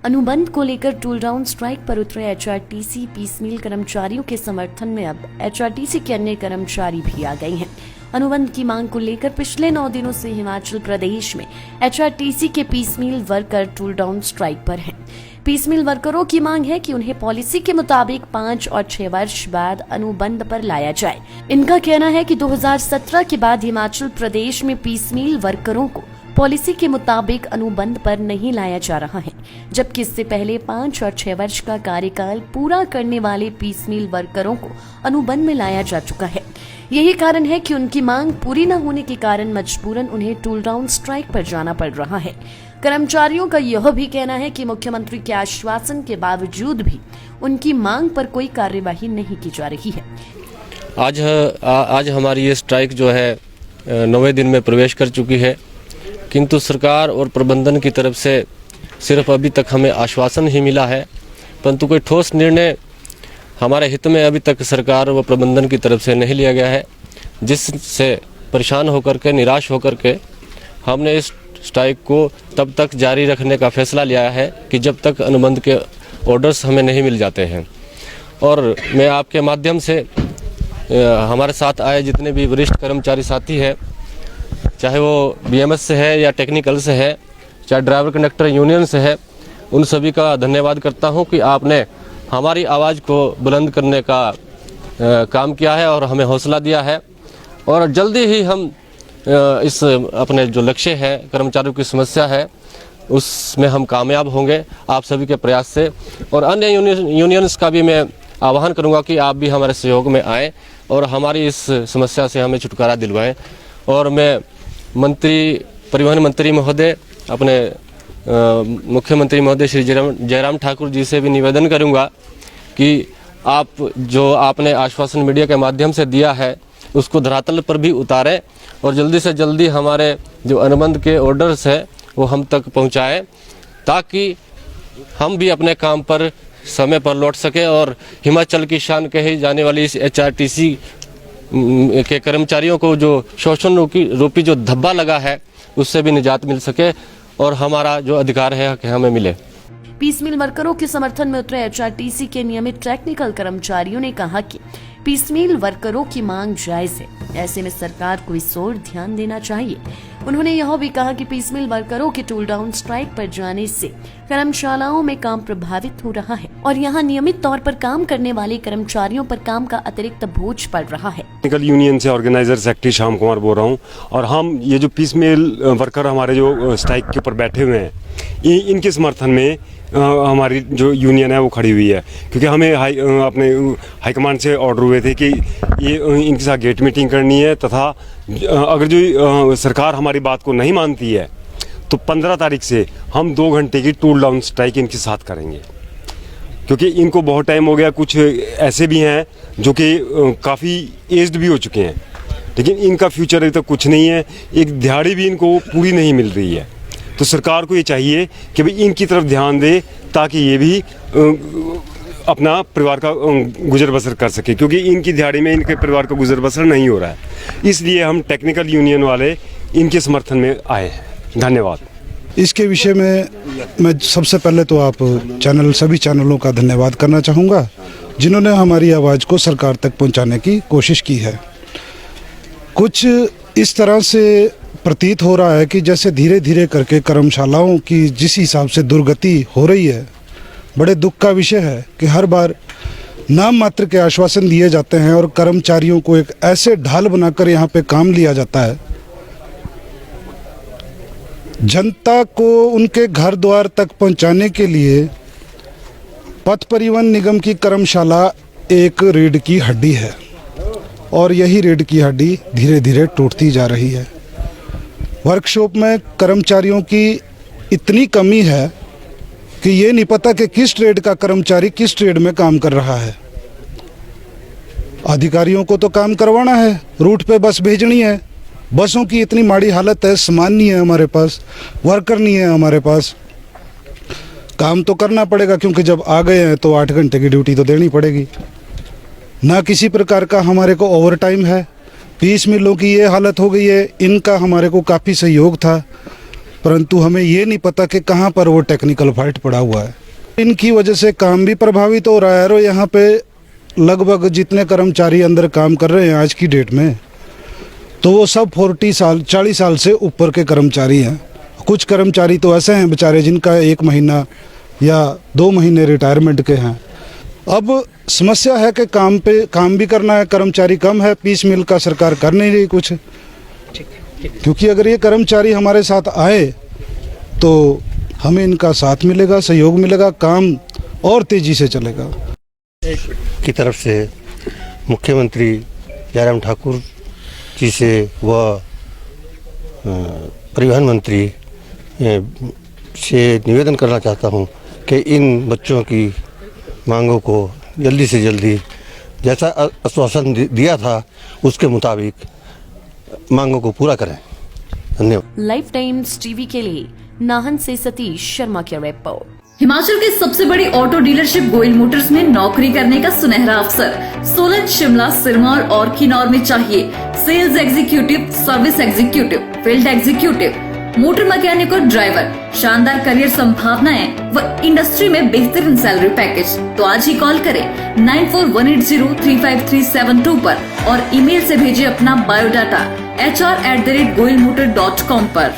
अनुबंध को लेकर टूल डाउन स्ट्राइक पर उतरे एचआरटीसी पीसमील कर्मचारियों के समर्थन में अब एचआरटीसी के अन्य कर्मचारी भी आ गए हैं। अनुबंध की मांग को लेकर पिछले 9 दिनों से हिमाचल प्रदेश में एचआरटीसी के piecemeal worker tool down strike पर हैं। पीसमील वर्करों की मांग है कि उन्हें पॉलिसी के मुताबिक 5 और 6 वर्ष बाद अनुबंध पर लाया जाए। इनका कहना है कि 2017 के बाद हिमाचल प्रदेश में पीसमील वर्करों को पॉलिसी के मुताबिक अनुबंध पर नहीं लाया जा रहा है, जबकि इससे पहले 5 और 6 वर्ष का कार्यकाल पूरा करने वाले पीसमील वर्करों को अनुबंध में लाया जा चुका है। यही कारण है कि उनकी मांग पूरी न होने के कारण मजबूरन उन्हें टूल डाउन स्ट्राइक पर जाना पड़ रहा है। कर्मचारियों का यह भी कहना है कि मुख्यमंत्री के आश्वासन के बावजूद भी उनकी मांग पर कोई कार्यवाही नहीं की जा रही है। आज हमारी ये स्ट्राइक जो है 9वें दिन में प्रवेश कर चुकी है, किंतु सरकार और प्रबंधन की तरफ से सिर्फ अभी तक हमें आश्वासन ही मिला है, परंतु कोई ठोस निर्णय हमारे हित में अभी तक सरकार व प्रबंधन की तरफ से नहीं लिया गया है, जिससे परेशान होकर के, निराश होकर के हमने इस स्ट्राइक को तब तक जारी रखने का फैसला लिया है कि जब तक अनुबंध के ऑर्डर्स हमें नहीं मिल जाते हैं। और मैं आपके माध्यम से हमारे साथ आए जितने भी वरिष्ठ कर्मचारी साथी हैं, चाहे वो बीएमएस से है या टेक्निकल से है, चाहे ड्राइवर कंडक्टर यूनियन से है, उन सभी का धन्यवाद करता हूं कि आपने हमारी आवाज़ को बुलंद करने का काम किया है और हमें हौसला दिया है। और जल्दी ही हम इस अपने जो लक्ष्य है, कर्मचारियों की समस्या है, उसमें हम कामयाब होंगे आप सभी के प्रयास से। और अन्य यूनियंस का भी मैं आह्वान करूंगा कि आप भी हमारे सहयोग में आएँ और हमारी इस समस्या से हमें छुटकारा दिलवाएं। और मैं परिवहन मंत्री महोदय, अपने मुख्यमंत्री महोदय श्री जयराम ठाकुर जी से भी निवेदन करूंगा कि आपने आश्वासन मीडिया के माध्यम से दिया है उसको धरातल पर भी उतारें और जल्दी से जल्दी हमारे जो अनुबंध के ऑर्डर्स है वो हम तक पहुंचाएं, ताकि हम भी अपने काम पर समय पर लौट सकें और हिमाचल की शान कही जाने वाली इस एचआरटीसी के कर्मचारियों को जो शोषण रूपी जो धब्बा लगा है उससे भी निजात मिल सके और हमारा जो अधिकार है कि हमें मिले। पीसमील वर्करों के समर्थन में उतरे एचआरटीसी के नियमित टेक्निकल कर्मचारियों ने कहा कि पीसमील वर्करों की मांग जायज है, ऐसे में सरकार को इस ओर ध्यान देना चाहिए। उन्होंने यह भी कहा कि पीसमील वर्करों के टूल डाउन स्ट्राइक पर जाने से कर्मशालाओं में काम प्रभावित हो रहा है और यहां नियमित तौर पर काम करने वाले कर्मचारियों पर काम का अतिरिक्त बोझ पड़ रहा है। टेक्निकल यूनियन से ऑर्गेनाइजर सेक्रेटरी श्याम कुमार बोल रहा हूं और हम ये जो पीसमील वर्कर हमारे जो स्ट्राइक के ऊपर बैठे हुए हैं, इनके समर्थन में हमारी जो यूनियन है वो खड़ी हुई है, क्योंकि हमें अपने हाईकमांड से ऑर्डर हुए थे कि ये इनके साथ गेट मीटिंग करनी है, तथा अगर जो सरकार हमारी बात को नहीं मानती है तो 15 तारीख से हम 2 घंटे की टूल डाउन स्ट्राइक इनके साथ करेंगे, क्योंकि इनको बहुत टाइम हो गया। कुछ ऐसे भी हैं जो कि काफ़ी एज्ड भी हो चुके हैं, लेकिन इनका फ्यूचर अभी तक कुछ नहीं है, एक दिहाड़ी भी इनको पूरी नहीं मिल रही है। तो सरकार को ये चाहिए कि भाई इनकी तरफ ध्यान दे, ताकि ये भी अपना परिवार का गुजर बसर कर सके, क्योंकि इनकी दिहाड़ी में इनके परिवार का गुजर बसर नहीं हो रहा है। इसलिए हम टेक्निकल यूनियन वाले इनके समर्थन में आए हैं। धन्यवाद। इसके विषय में मैं सबसे पहले तो सभी चैनलों का धन्यवाद करना चाहूँगा जिन्होंने हमारी आवाज़ को सरकार तक पहुँचाने की कोशिश की है। कुछ इस तरह से प्रतीत हो रहा है कि जैसे धीरे धीरे करके कर्मशालाओं की जिस हिसाब से दुर्गति हो रही है, बड़े दुख का विषय है कि हर बार नाम मात्र के आश्वासन दिए जाते हैं और कर्मचारियों को एक ऐसे ढाल बनाकर यहाँ पे काम लिया जाता है। जनता को उनके घर द्वार तक पहुँचाने के लिए पथ परिवहन निगम की कर्मशाला एक रीढ़ की हड्डी है और यही रीढ़ की हड्डी धीरे धीरे टूटती जा रही है। वर्कशॉप में कर्मचारियों की इतनी कमी है कि ये नहीं पता कि किस ट्रेड का कर्मचारी किस ट्रेड में काम कर रहा है। अधिकारियों को तो काम करवाना है, रूट पे बस भेजनी है, बसों की इतनी माड़ी हालत है, सामान नहीं है हमारे पास, वर्कर नहीं है हमारे पास। काम तो करना पड़ेगा क्योंकि जब आ गए हैं तो 8 घंटे की ड्यूटी तो देनी पड़ेगी। ना किसी प्रकार का हमारे को ओवर टाइम है। पीस मिलों की ये हालत हो गई है, इनका हमारे को काफ़ी सहयोग था परंतु हमें ये नहीं पता कि कहाँ पर वो टेक्निकल फॉल्ट पड़ा हुआ है। इनकी वजह से काम भी प्रभावित हो रहा है और यहाँ पे लगभग जितने कर्मचारी अंदर काम कर रहे हैं आज की डेट में, तो वो सब 40 साल से ऊपर के कर्मचारी हैं। कुछ कर्मचारी तो ऐसे हैं बेचारे जिनका 1 महीना या 2 महीने रिटायरमेंट के हैं। अब समस्या है कि काम भी करना है, कर्मचारी कम है, पीस मिल का सरकार कर नहीं रही कुछ। क्योंकि अगर ये कर्मचारी हमारे साथ आए तो हमें इनका साथ मिलेगा, सहयोग मिलेगा, काम और तेजी से चलेगा। की तरफ से मुख्यमंत्री जयराम ठाकुर जी से व परिवहन मंत्री से निवेदन करना चाहता हूं कि इन बच्चों की मांगों को जल्दी से जल्दी जैसा आश्वासन दिया था उसके मुताबिक मांगों को पूरा करें। धन्यवाद। लाइफ टाइम्स टीवी के लिए नाहन से सतीश शर्मा की रिपोर्ट। हिमाचल की सबसे बड़ी ऑटो डीलरशिप गोयल मोटर्स में नौकरी करने का सुनहरा अवसर। सोलन, शिमला, सिरमौर और किन्नौर में चाहिए sales executive, service executive, field executive, motor mechanic और ड्राइवर। शानदार करियर संभावनाएं व इंडस्ट्री में बेहतरीन सैलरी पैकेज। तो आज ही कॉल करें 9418035372 पर और ईमेल से भेजिए अपना बायोडाटा hr@goilmotor.com पर।